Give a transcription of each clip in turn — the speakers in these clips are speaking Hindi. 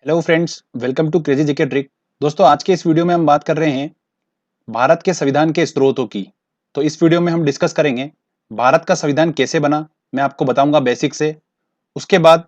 Hello friends, welcome to crazy GK trick. दोस्तों, आज के इस वीडियो में हम बात कर रहे हैं भारत के संविधान के स्रोतों की। तो इस वीडियो में हम डिस्कस करेंगे भारत का संविधान कैसे बना, मैं आपको बताऊंगा बेसिक से। उसके बाद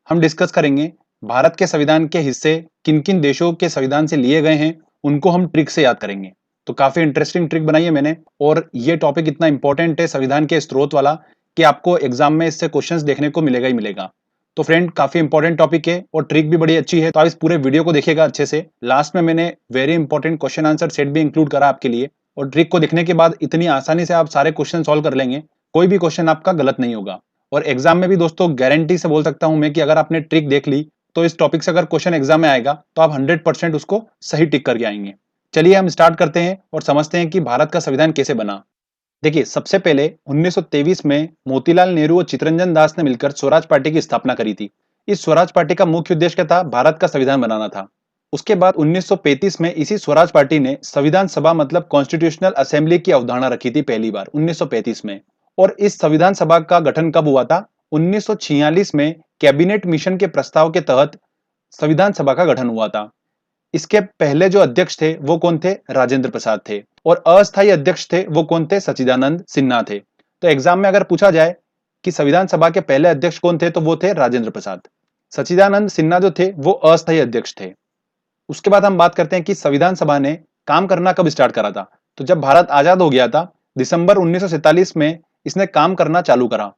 हम डिस्कस करेंगे भारत के संविधान के हिस्से किन किन देशों के संविधान से लिए गए हैं, उनको हम ट्रिक से याद करेंगे। तो काफी इंटरेस्टिंग ट्रिक बनाई है मैंने, और ये टॉपिक इतना इंपॉर्टेंट है संविधान के स्रोत वाला कि आपको एग्जाम में इससे क्वेश्चंस देखने को मिलेगा ही मिलेगा। तो फ्रेंड, काफी इंपॉर्टेंट टॉपिक है और ट्रिक भी बड़ी अच्छी है, तो आप इस पूरे वीडियो को देखिएगा अच्छे से। लास्ट में मैंने very important question answer set भी इंक्लूड करा आपके लिए, और ट्रिक को देखने के बाद इतनी आसानी से आप सारे क्वेश्चन सॉल्व कर लेंगे, कोई भी क्वेश्चन आपका गलत नहीं होगा। और एग्जाम में भी दोस्तों गारंटी से बोल सकता हूं मैं कि अगर आपने ट्रिक देख ली तो इस टॉपिक से अगर क्वेश्चन एग्जाम में आएगा तो आप 100% उसको सही टिक करके आएंगे। चलिए हम स्टार्ट करते हैं और समझते हैं कि भारत का संविधान कैसे बना। देखिए, सबसे पहले 1923 में मोतीलाल नेहरू और चित्तरंजन दास ने मिलकर स्वराज पार्टी की स्थापना करी थी। इस स्वराज पार्टी का मुख्य उद्देश्य क्या था? भारत का संविधान बनाना था। उसके बाद 1935 में इसी स्वराज पार्टी ने संविधान सभा मतलब कॉन्स्टिट्यूशनल असेंबली की अवधारणा रखी थी पहली बार 1935 में। और इस संविधान सभा का गठन कब हुआ था? 1946 में कैबिनेट मिशन के प्रस्ताव के तहत संविधान सभा का गठन हुआ था। इसके पहले जो अध्यक्ष थे वो कौन थे? राजेंद्र प्रसाद थे। और अस्थायी अध्यक्ष थे वो कौन थे? सच्चिदानंद सिन्हा थे। तो एग्जाम में अगर पूछा जाए कि संविधान सभा के पहले अध्यक्ष कौन थे, तो वो थे राजेंद्र प्रसाद। सच्चिदानंद सिन्हा जो थे वो अस्थायी अध्यक्ष थे। उसके बाद हम बात करते हैं कि संविधान सभा ने काम करना कब स्टार्ट करा था। तो जब भारत आजाद हो गया था, दिसंबर 1947 में इसने काम करना चालू करा।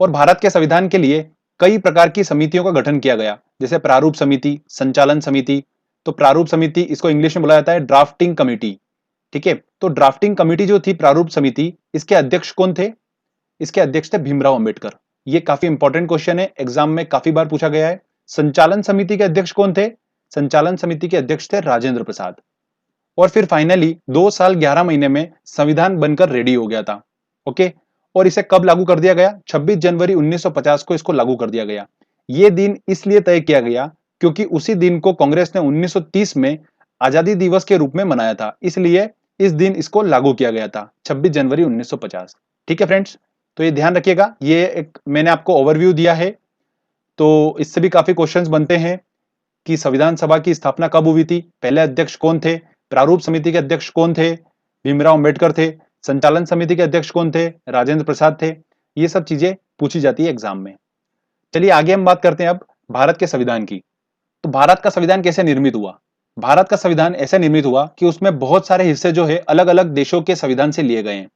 और भारत के संविधान के लिए कई प्रकार की समितियों का गठन किया गया, जैसे प्रारूप समिति, संचालन समिति। तो प्रारूप समिति, इसको इंग्लिश में बोला जाता है ड्राफ्टिंग कमिटी। ठीक है, तो ड्राफ्टिंग कमिटी जो थी प्रारूप समिति, इसके अध्यक्ष कौन थे? इसके अध्यक्ष थे भीमराव अंबेडकर। ये काफी इंपॉर्टेंट क्वेश्चन है, एग्जाम में काफी बार पूछा गया है। संचालन समिति के अध्यक्ष कौन थे? संचालन समिति के अध्यक्ष थे राजेंद्र प्रसाद। और फिर फाइनली 2 साल 11 महीने में संविधान बनकर रेडी हो गया था। ओके, और इसे कब लागू कर दिया गया? 26 जनवरी 1950 को इसको लागू कर दिया गया। ये दिन इसलिए तय किया गया क्योंकि उसी दिन को कांग्रेस ने 1930 में आजादी दिवस के रूप में मनाया था, इसलिए इस दिन इसको लागू किया गया था, 26 जनवरी 1950। ठीक है फ्रेंड्स, तो ये ध्यान रखिएगा, ये एक मैंने आपको ओवरव्यू दिया है। तो इससे भी काफी क्वेश्चंस बनते हैं कि संविधान सभा की स्थापना कब हुई थी, पहले अध्यक्ष कौन थे, प्रारूप समिति के अध्यक्ष कौन थे, भीमराव अंबेडकर थे, संचालन समिति के अध्यक्ष कौन थे, राजेंद्र प्रसाद थे। ये सब चीजें पूछी जाती है एग्जाम में। चलिए आगे हम बात करते हैं अब भारत के संविधान की। तो भारत का संविधान कैसे निर्मित हुआ? भारत का संविधान ऐसे निर्मित हुआ कि उसमें बहुत सारे हिस्से जो है अलग अलग देशों के संविधान से लिए गए हैं।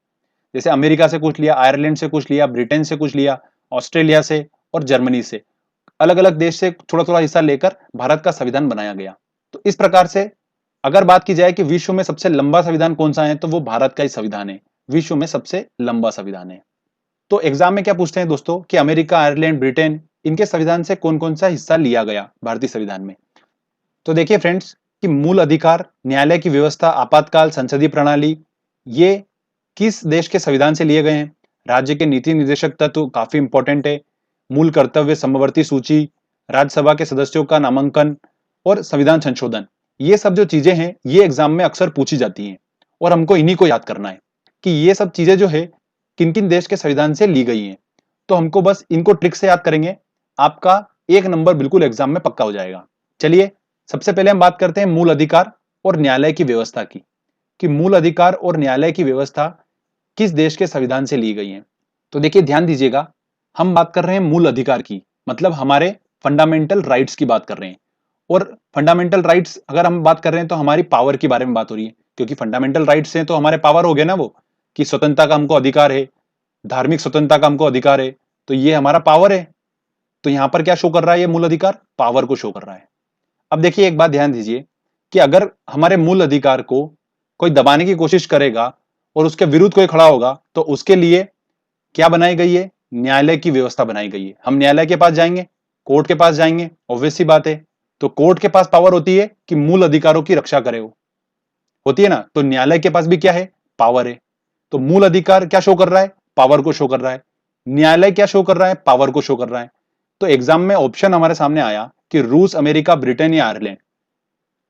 जैसे अमेरिका से कुछ लिया, आयरलैंड से कुछ लिया, ब्रिटेन से कुछ लिया, ऑस्ट्रेलिया से और जर्मनी से, अलग अलग देश से थोड़ा थोड़ा हिस्सा लेकर भारत का संविधान बनाया गया। तो इस प्रकार से अगर बात की जाए कि विश्व में सबसे लंबा संविधान कौन सा है, तो वो भारत का ही संविधान है, विश्व में सबसे लंबा संविधान है। तो एग्जाम में क्या पूछते हैं दोस्तों कि अमेरिका, आयरलैंड, ब्रिटेन, इनके संविधान से कौन कौन सा हिस्सा लिया गया भारतीय संविधान में। तो देखिए फ्रेंड्स कि मूल अधिकार, न्यायालय की व्यवस्था, आपातकाल, संसदीय प्रणाली, ये किस देश के संविधान से लिए गए हैं। राज्य के नीति निर्देशक तत्व काफी इंपॉर्टेंट है, मूल कर्तव्य, समवर्ती सूची, राज्यसभा के सदस्यों का नामांकन और संविधान संशोधन, ये सब जो चीजें हैं ये एग्जाम में अक्सर पूछी जाती हैं और हमको इन्हीं को याद करना है कि ये सब चीजें जो है किन किन देश के संविधान से ली गई हैं। तो हमको बस इनको ट्रिक से याद करेंगे, आपका 1 नंबर बिल्कुल एग्जाम में पक्का हो जाएगा। चलिए सबसे पहले हम बात करते हैं मूल अधिकार और न्यायालय की व्यवस्था की, कि मूल अधिकार और न्यायालय की व्यवस्था किस देश के संविधान से ली गई है। तो देखिए ध्यान दीजिएगा, हम बात कर रहे हैं मूल अधिकार की, मतलब हमारे फंडामेंटल राइट्स की बात कर रहे हैं। और फंडामेंटल राइट्स अगर हम बात कर रहे हैं तो हमारी पावर के बारे में बात हो रही है, क्योंकि फंडामेंटल राइट्स हैं तो हमारे पावर हो गए ना, वो कि स्वतंत्रता का हमको अधिकार है, धार्मिक स्वतंत्रता का हमको अधिकार है, तो ये हमारा पावर है। तो यहां पर क्या शो कर रहा है? ये मूल अधिकार पावर को शो कर रहा है। अब देखिए एक बात ध्यान दीजिए कि अगर हमारे मूल अधिकार को कोई दबाने की कोशिश करेगा और उसके विरुद्ध कोई खड़ा होगा, तो उसके लिए क्या बनाई गई है? न्यायालय की व्यवस्था बनाई गई है। हम न्यायालय के पास जाएंगे, कोर्ट के पास जाएंगे, ऑब्वियस सी बात है। तो कोर्ट के पास पावर होती है कि मूल अधिकारों की रक्षा करे, वो होती है ना। तो न्यायालय के पास भी क्या है? पावर है। तो मूल अधिकार क्या शो कर रहा है? पावर को शो कर रहा है। न्यायालय क्या शो कर रहा है? पावर को शो कर रहा है। तो एग्जाम में ऑप्शन हमारे सामने आया कि रूस, अमेरिका, ब्रिटेन या आयरलैंड।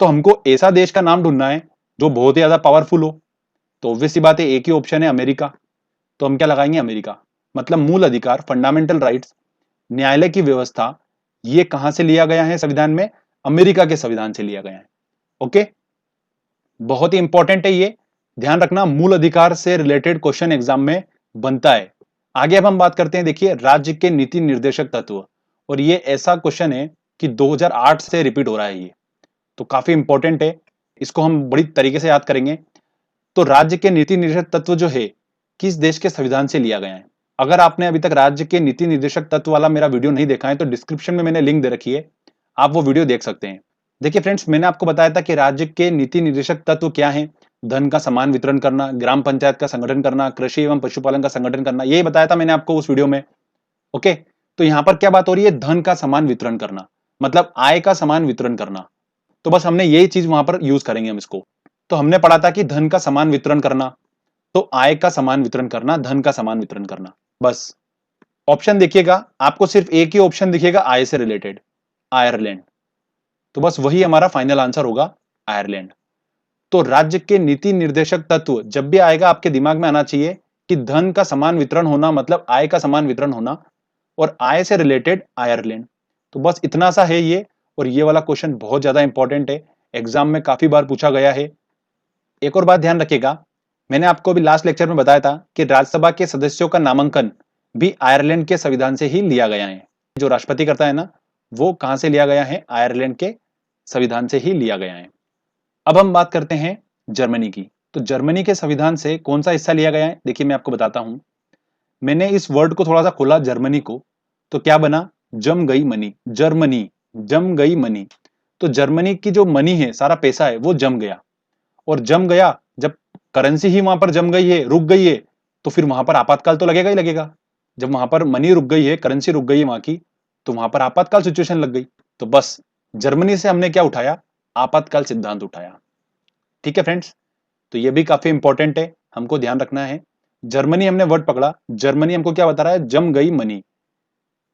तो हमको ऐसा देश का नाम ढूंढना है जो बहुत ही ज्यादा पावरफुल हो। तो ऑब्वियस सी बात है, एक ही ऑप्शन है अमेरिका। तो हम क्या लगाएंगे? अमेरिका। मतलब मूल अधिकार, फंडामेंटल राइट्स, न्यायालय की व्यवस्था, ये कहां से लिया गया है संविधान में? अमेरिका के संविधान से लिया गया है। ओके, बहुत ही इंपॉर्टेंट है ये, ध्यान रखना, मूल अधिकार से रिलेटेड क्वेश्चन एग्जाम में बनता है। आगे अब हम बात करते हैं, देखिए राज्य के नीति निर्देशक तत्व, और ये ऐसा क्वेश्चन है कि 2008 से रिपीट हो रहा है ये, तो काफी इंपॉर्टेंट है, इसको हम बड़ी तरीके से याद करेंगे। तो राज्य के नीति निर्देशक तत्व जो है किस देश के संविधान से लिया गया है। अगर आपने अभी तक राज्य के नीति निर्देशक तत्व वाला मेरा वीडियो नहीं देखा है तो डिस्क्रिप्शन में मैंने लिंक दे रखी है, आप वो वीडियो देख सकते हैं। देखिए फ्रेंड्स, मैंने आपको बताया था कि राज्य के नीति निर्देशक तत्व क्या है। धन का समान वितरण करना, ग्राम पंचायत का संगठन करना, कृषि एवं पशुपालन का संगठन करना, यही बताया था मैंने आपको उस वीडियो में। ओके, तो यहां पर क्या बात हो रही है, धन का समान वितरण करना, मतलब आय का समान वितरण करना। तो बस हमने यही चीज वहां पर यूज करेंगे हम इसको। तो हमने पढ़ा था कि धन का समान वितरण करना, तो आय का समान वितरण करना, धन का समान वितरण करना। बस ऑप्शन देखिएगा, आपको सिर्फ एक ही ऑप्शन दिखेगा आय से रिलेटेड, आयरलैंड। तो बस वही हमारा फाइनल आंसर होगा, आयरलैंड। तो राज्य के नीति निर्देशक तत्व जब भी आएगा आपके दिमाग में आना चाहिए कि धन का समान वितरण होना मतलब आय का समान वितरण होना, और आय से रिलेटेड आयरलैंड। तो बस इतना सा है ये, और ये वाला क्वेश्चन बहुत ज्यादा इंपॉर्टेंट है, एग्जाम में काफी बार पूछा गया है। एक और बात ध्यान रखिएगा, मैंने आपको भी लास्ट लेक्चर में बताया था कि राज्यसभा के सदस्यों का नामांकन भी आयरलैंड के संविधान से ही लिया गया है। जो राष्ट्रपति करता है ना, वो कहां से लिया गया है, आयरलैंड के संविधान से ही लिया गया है। अब हम बात करते हैं जर्मनी की। तो जर्मनी के संविधान से कौन सा हिस्सा लिया गया है, देखिए मैं आपको बताता हूं। मैंने इस वर्ड को थोड़ा सा खोला, जर्मनी को, तो क्या बना, जम गई मनी, जर्मनी, जम गई मनी। तो जर्मनी की जो मनी है, सारा पैसा है, वो जम गया। और जम गया, जब करेंसी ही वहां पर जम गई है, रुक गई है, तो फिर वहां पर आपातकाल तो लगेगा ही लगेगा। जब वहां पर मनी रुक गई है, करेंसी रुक गई है वहां की, तो वहां पर आपातकाल सिचुएशन लग गई। तो बस जर्मनी से हमने क्या उठाया, आपातकाल सिद्धांत उठाया। ठीक है फ्रेंड्स, तो ये भी काफी इंपॉर्टेंट है, हमको ध्यान रखना है। जर्मनी हमने वर्ड पकड़ा, जर्मनी हमको क्या बता रहा है, जम गई मनी।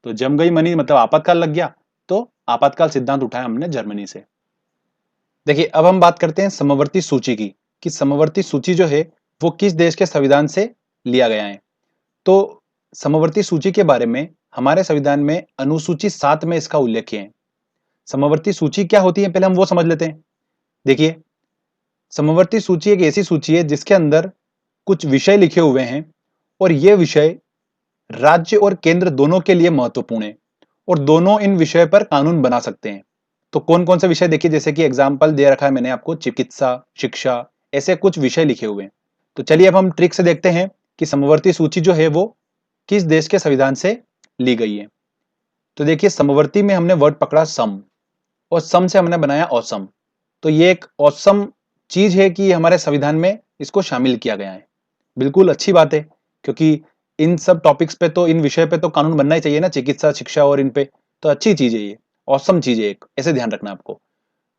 तो जम गई मनी मतलब आपातकाल लग गया, तो आपातकाल सिद्धांत उठाया हमने जर्मनी से। देखिए अब हम बात करते हैं समवर्ती सूची की, कि समवर्ती सूची जो है वो किस देश के संविधान से लिया गया है। तो समवर्ती सूची के बारे में हमारे संविधान में अनुसूची 7 में इसका उल्लेख है। समवर्ती सूची क्या होती है पहले हम वो समझ लेते हैं। देखिए, समवर्ती सूची एक ऐसी सूची है जिसके अंदर कुछ विषय लिखे हुए हैं, और ये विषय राज्य और केंद्र दोनों के लिए महत्वपूर्ण है, और दोनों इन विषय पर कानून बना सकते हैं। तो कौन कौन से विषय, देखिए जैसे कि एग्जाम्पल दे रखा है मैंने आपको, चिकित्सा, शिक्षा, ऐसे कुछ विषय लिखे हुए हैं। तो चलिए अब हम ट्रिक से देखते हैं कि समवर्ती सूची जो है वो किस देश के संविधान से ली गई है। तो देखिए, समवर्ती में हमने वर्ड पकड़ा सम, और सम से हमने बनाया ऑसम। तो ये एक ऑसम चीज है कि हमारे संविधान में इसको शामिल किया गया है। बिल्कुल अच्छी बात है, क्योंकि इन सब टॉपिक्स पे तो, इन विषय पे तो कानून बनना ही चाहिए ना, चिकित्सा, शिक्षा और इन पे। तो अच्छी चीज है ये, ऑसम चीज है एक, ऐसे ध्यान रखना आपको।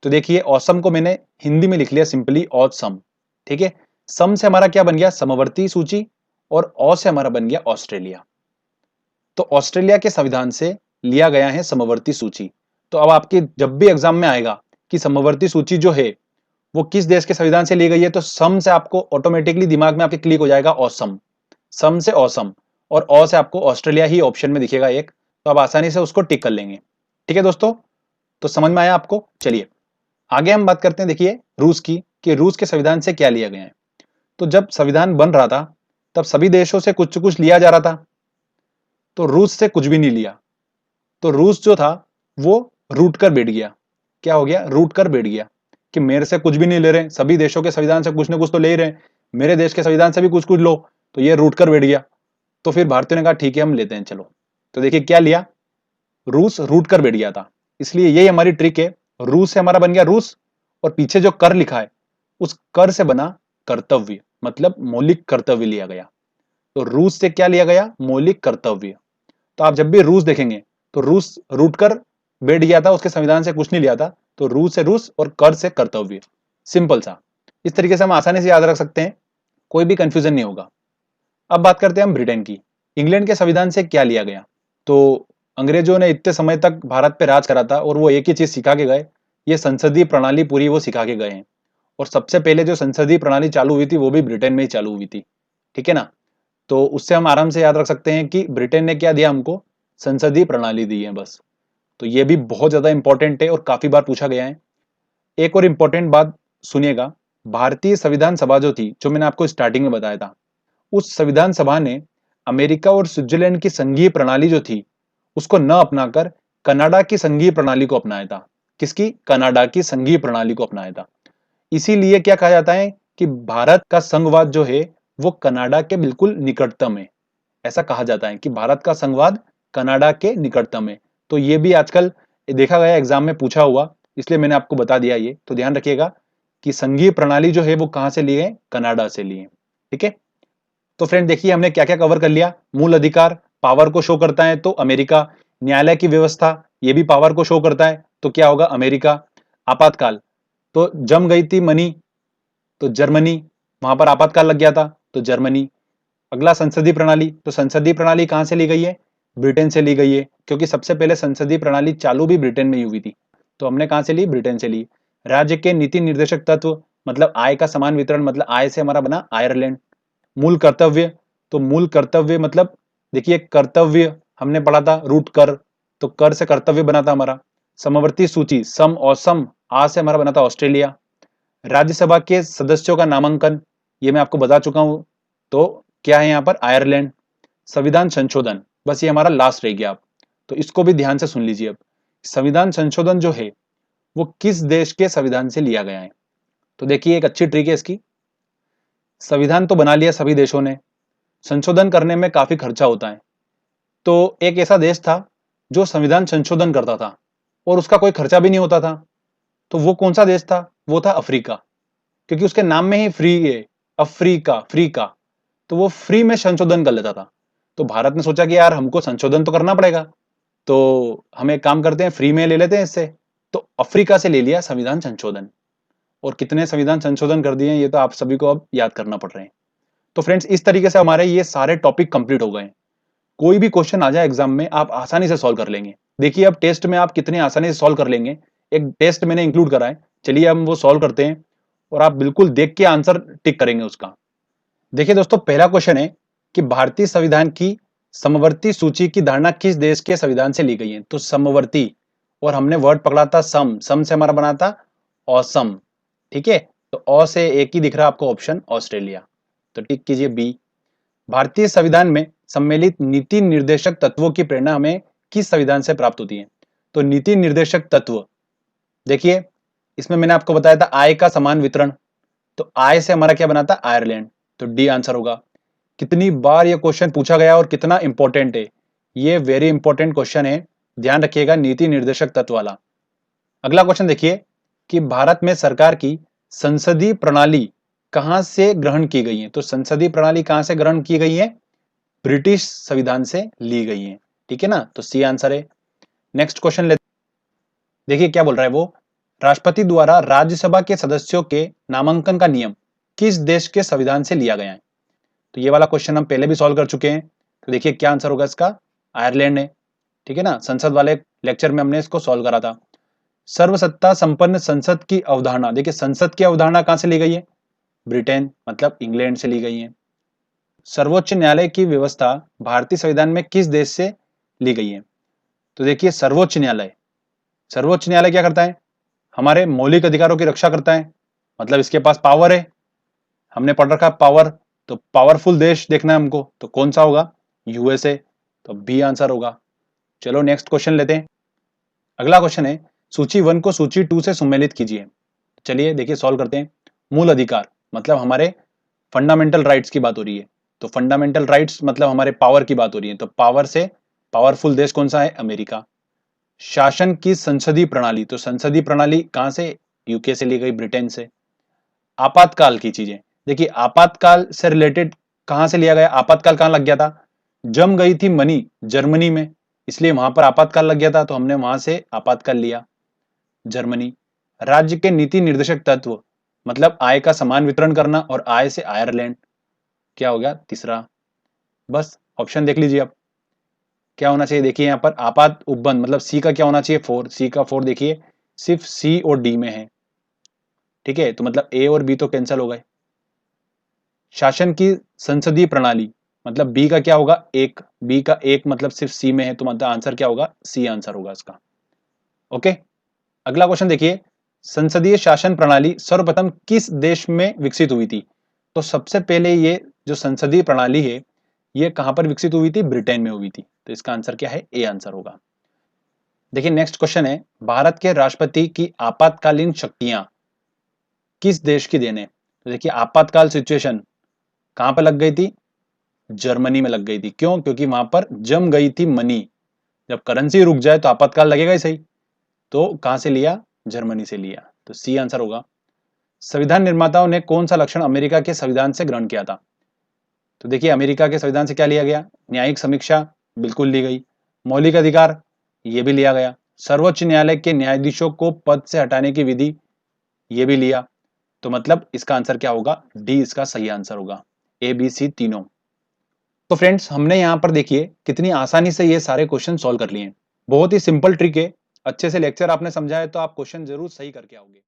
तो देखिए, ऑसम को मैंने हिंदी में लिख लिया सिंपली ऑसम। ठीक है, सम से हमारा क्या बन गया, समवर्ती सूची, और ऑ से हमारा बन गया ऑस्ट्रेलिया। तो ऑस्ट्रेलिया के संविधान से लिया गया है समवर्ती सूची। तो अब आपके जब भी एग्जाम में आएगा कि समवर्ती सूची जो है वो किस देश के संविधान से ली गई है, तो सम से आपको ऑटोमेटिकली दिमाग में आपके क्लिक हो जाएगा ऑसम, सम से ऑसम, और ऑ से आपको ऑस्ट्रेलिया ही ऑप्शन में दिखेगा एक, तो आप आसानी से उसको टिक कर लेंगे। ठीक है दोस्तों, तो समझ में आया आपको। चलिए आगे हम बात करते हैं, देखिए रूस की, कि रूस के संविधान से क्या लिया गया है। तो जब संविधान बन रहा था तब सभी देशों से कुछ कुछ लिया जा रहा था, तो रूस से कुछ भी नहीं लिया। तो रूस जो था वो रूट कर बैठ गया। क्या हो गया, रूट कर बैठ गया कि मेरे से कुछ भी नहीं ले रहे, सभी देशों के संविधान से कुछ ना कुछ तो ले ही रहे, मेरे देश के संविधान से भी कुछ कुछ लो। तो ये रूट कर बैठ गया। तो फिर भारतीयों ने कहा ठीक है हम लेते हैं, चलो। तो देखिए क्या लिया, रूस रूट कर बैठ गया था, इसलिए यही हमारी ट्रिक है। रूस से हमारा बन गया रूस, और पीछे जो कर लिखा है उस कर से बना कर्तव्य, मतलब मौलिक कर्तव्य लिया गया। तो रूस से क्या लिया गया, मौलिक कर्तव्य। तो आप जब भी रूस देखेंगे तो रूस रूट कर बैठ गया था, उसके संविधान से कुछ नहीं लिया था। तो रूस से रूस और कर से कर्तव्य, सिंपल सा। इस तरीके से हम आसानी से याद रख सकते हैं, कोई भी कंफ्यूजन नहीं होगा। अब बात करते हैं हम ब्रिटेन की। इंग्लैंड के संविधान से क्या लिया गया। तो अंग्रेजों ने इतने समय तक भारत पे राज करा था, और वो एक ही चीज सिखा के गए, ये संसदीय प्रणाली पूरी वो सिखा के गए हैं। और सबसे पहले जो संसदीय प्रणाली चालू हुई थी वो भी ब्रिटेन में ही चालू हुई थी। ठीक है ना, तो उससे हम आराम से याद रख सकते हैं कि ब्रिटेन ने क्या दिया हमको, संसदीय प्रणाली दी है बस। तो ये भी बहुत ज्यादा इंपॉर्टेंट है और काफी बार पूछा गया है। एक और इंपॉर्टेंट बात सुनिएगा, भारतीय संविधान सभा जो थी, जो मैंने आपको स्टार्टिंग में बताया था, उस संविधान सभा ने अमेरिका और स्विट्जरलैंड की संघीय प्रणाली जो थी उसको न अपनाकर कनाडा की संघीय प्रणाली को अपनाया था। किसकी? कनाडा की संघीय प्रणाली को अपनाया था। इसीलिए क्या कहा जाता है कि भारत का संघवाद जो है वो कनाडा के बिल्कुल निकटतम है। ऐसा कहा जाता है कि भारत का संघवाद कनाडा के निकटतम है। तो ये भी आजकल देखा गया एग्जाम में पूछा हुआ, इसलिए मैंने आपको बता दिया। ये तो ध्यान रखिएगा कि संघीय प्रणाली जो है वो कहां से लिए है? कनाडा से लिए। ठीक है, तो फ्रेंड देखिए हमने क्या क्या कवर कर लिया। मूल अधिकार पावर को शो करता है तो अमेरिका। न्यायालय की व्यवस्था ये भी पावर को शो करता है तो क्या होगा? अमेरिका। आपातकाल तो जम गई थी मनी तो जर्मनी, वहां पर आपातकाल लग गया था तो जर्मनी। अगला संसदीय प्रणाली, तो संसदीय प्रणाली कहां से ली गई है? ब्रिटेन से ली गई है, क्योंकि सबसे पहले संसदीय प्रणाली चालू भी ब्रिटेन में ही हुई थी। तो हमने कहां से ली? ब्रिटेन से ली। राज्य के नीति निर्देशक तत्व मतलब आय का समान वितरण, मतलब आय से हमारा बना आयरलैंड। मूल कर्तव्य, तो मूल कर्तव्य मतलब देखिए कर्तव्य हमने पढ़ा था रूट कर, तो कर से कर्तव्य बना था हमारा। समवर्ती सूची सम और सम आ से हमारा बना था ऑस्ट्रेलिया। राज्यसभा के सदस्यों का नामांकन ये मैं आपको बता चुका हूं, तो क्या है यहाँ पर? आयरलैंड। संविधान संशोधन, बस ये हमारा लास्ट रह गया। आप तो इसको भी ध्यान से सुन लीजिए। अब संविधान संशोधन जो है वो किस देश के संविधान से लिया गया है? तो देखिए एक अच्छी ट्रिक है इसकी। संविधान तो बना लिया सभी देशों ने, संशोधन करने में काफी खर्चा होता है, तो एक ऐसा देश था जो संविधान संशोधन करता था और उसका कोई खर्चा भी नहीं होता था। तो वो कौन सा देश था? वो था अफ्रीका, क्योंकि उसके नाम में ही फ्री है, अफ्रीका, फ्री का। तो वो फ्री में संशोधन कर लेता था। तो भारत ने सोचा कि यार हमको संशोधन तो करना पड़ेगा, तो हम एक काम करते हैं फ्री में ले लेते हैं इससे। तो अफ्रीका से ले लिया संविधान संशोधन। और कितने संविधान संशोधन कर दिए ये तो आप सभी को अब याद करना पड़ रहे हैं। तो फ्रेंड्स इस तरीके से हमारे ये सारे टॉपिक कंप्लीट हो गए। कोई भी क्वेश्चन आ जाए एग्जाम में आप आसानी से सॉल्व कर लेंगे। देखिए अब टेस्ट में आप कितने आसानी से सॉल्व कर लेंगे, एक टेस्ट मैंने इंक्लूड करा है, चलिए हम वो सॉल्व करते हैं और आप बिल्कुल देख के आंसर टिक करेंगे उसका। देखिए दोस्तों पहला क्वेश्चन है कि भारतीय संविधान की समवर्ती सूची की धारणा किस देश के संविधान से ली गई है? तो समवर्ती, और हमने वर्ड पकड़ा था सम, सम से हमारा बना था औसम। ठीक है, तो औ से एक ही दिख रहा है आपको ऑप्शन ऑस्ट्रेलिया, तो टिक कीजिए बी। भारतीय संविधान में सम्मिलित नीति निर्देशक तत्वों की प्रेरणा हमें किस संविधान से प्राप्त होती है? तो नीति निर्देशक तत्व देखिए इसमें मैंने आपको बताया था आय का समान वितरण, तो आय से हमारा क्या बना था? आयरलैंड, तो डी आंसर होगा। कितनी बार ये क्वेश्चन पूछा गया और कितना इंपॉर्टेंट है, ये वेरी इंपॉर्टेंट क्वेश्चन है, ध्यान रखिएगा नीति निर्देशक तत्व वाला। अगला क्वेश्चन देखिए कि भारत में सरकार की संसदीय प्रणाली कहां से ग्रहण की गई है? तो संसदीय प्रणाली कहां से ग्रहण की गई है? ब्रिटिश संविधान से ली गई है। ठीक है ना, तो सी आंसर है। नेक्स्ट क्वेश्चन लेते, देखिए क्या बोल रहा है वो, राष्ट्रपति द्वारा राज्यसभा के सदस्यों के नामांकन का नियम किस देश के संविधान से लिया गया है? तो ये वाला क्वेश्चन हम पहले भी सॉल्व कर चुके हैं, तो देखिए क्या आंसर होगा इसका? आयरलैंड है। ठीक है ना, संसद वाले लेक्चर में हमने इसको सॉल्व करा था। सर्वसत्ता संपन्न संसद की अवधारणा, देखिए संसद की अवधारणा कहां से ली गई है? ब्रिटेन मतलब इंग्लैंड से ली गई है। सर्वोच्च न्यायालय की व्यवस्था भारतीय संविधान में किस देश से ली गई है? तो देखिए सर्वोच्च न्यायालय, सर्वोच्च न्यायालय क्या करता है? हमारे मौलिक अधिकारों की रक्षा करता है, मतलब इसके पास पावर है। हमने पढ़ रखा पावर, तो पावरफुल देश देखना है हमको, तो कौन सा होगा? यूएसए, तो बी आंसर होगा। चलो नेक्स्ट क्वेश्चन लेते हैं। अगला क्वेश्चन है सूची 1 को सूची 2 से सम्मिलित कीजिए। चलिए देखिए सॉल्व करते हैं। मूल अधिकार मतलब हमारे फंडामेंटल राइट्स की बात हो रही है, तो फंडामेंटल राइट्स मतलब हमारे पावर की बात हो रही है, तो पावर से पावरफुल देश कौन सा है? अमेरिका। शासन की संसदीय प्रणाली, तो संसदीय प्रणाली कहां से? यूके से ली गई, ब्रिटेन से। आपातकाल की चीजें, देखिए आपातकाल से रिलेटेड कहां से लिया गया? आपातकाल कहां लग गया था? जम गई थी मनी जर्मनी में, इसलिए वहां पर आपातकाल लग गया था, तो हमने वहां से आपातकाल लिया, जर्मनी। राज्य के नीति निर्देशक तत्व मतलब आय का समान वितरण करना, और आय से आयरलैंड, क्या हो गया? तीसरा। बस ऑप्शन देख लीजिए आप क्या होना चाहिए। देखिए यहाँ पर आपात उपबंध मतलब सी का क्या होना चाहिए? 4, सी का 4 देखिए सिर्फ सी और डी में है। ठीक है, तो मतलब ए और बी तो कैंसिल हो गए। शासन की संसदीय प्रणाली मतलब बी का क्या होगा? एक, बी का एक मतलब सिर्फ सी में है, तो मतलब आंसर क्या होगा? सी आंसर होगा इसका। ओके, अगला क्वेश्चन देखिए, संसदीय शासन प्रणाली सर्वप्रथम किस देश में विकसित हुई थी? तो सबसे पहले ये जो संसदीय प्रणाली है, ये कहां पर विकसित हुई थी? ब्रिटेन में हुई थी। तो इसका आंसर क्या है? ए आंसर होगा। देखिए नेक्स्ट क्वेश्चन है, भारत के राष्ट्रपति की आपातकालीन शक्तियां किस देश की देन है? तो देखिए आपातकाल सिचुएशन कहां पर लग गई थी? जर्मनी में लग गई थी। क्यों? क्योंकि वहां पर जम गई थी मनी। जब करेंसी रुक जाए तो आपातकाल लगेगा ही सही। तो कहां से लिया? जर्मनी से लिया। तो सी आंसर होगा। संविधान निर्माताओं ने कौन सा लक्षण अमेरिका के संविधान से ग्रहण किया था? तो देखिए अमेरिका के संविधान से क्या लिया गया? न्यायिक समीक्षा बिल्कुल ली गई। मौलिक अधिकार ये भी लिया गया। सर्वोच्च न्यायालय के न्यायाधीशों को पद से हटाने की विधि ये भी लिया। तो मतलब इसका आंसर क्या होगा? डी इसका सही आंसर होगा। ए बी सी तीनों। तो फ्रेंड्स हमने यहाँ पर देखिए कितनी आसानी से ये सारे क्वेश्चन सॉल्व कर लिए। बहुत ही सिंपल ट्रिक है। अच्छे से लेक्चर आपने समझा है तो आप क्वेश्चन जरूर सही करके आओगे।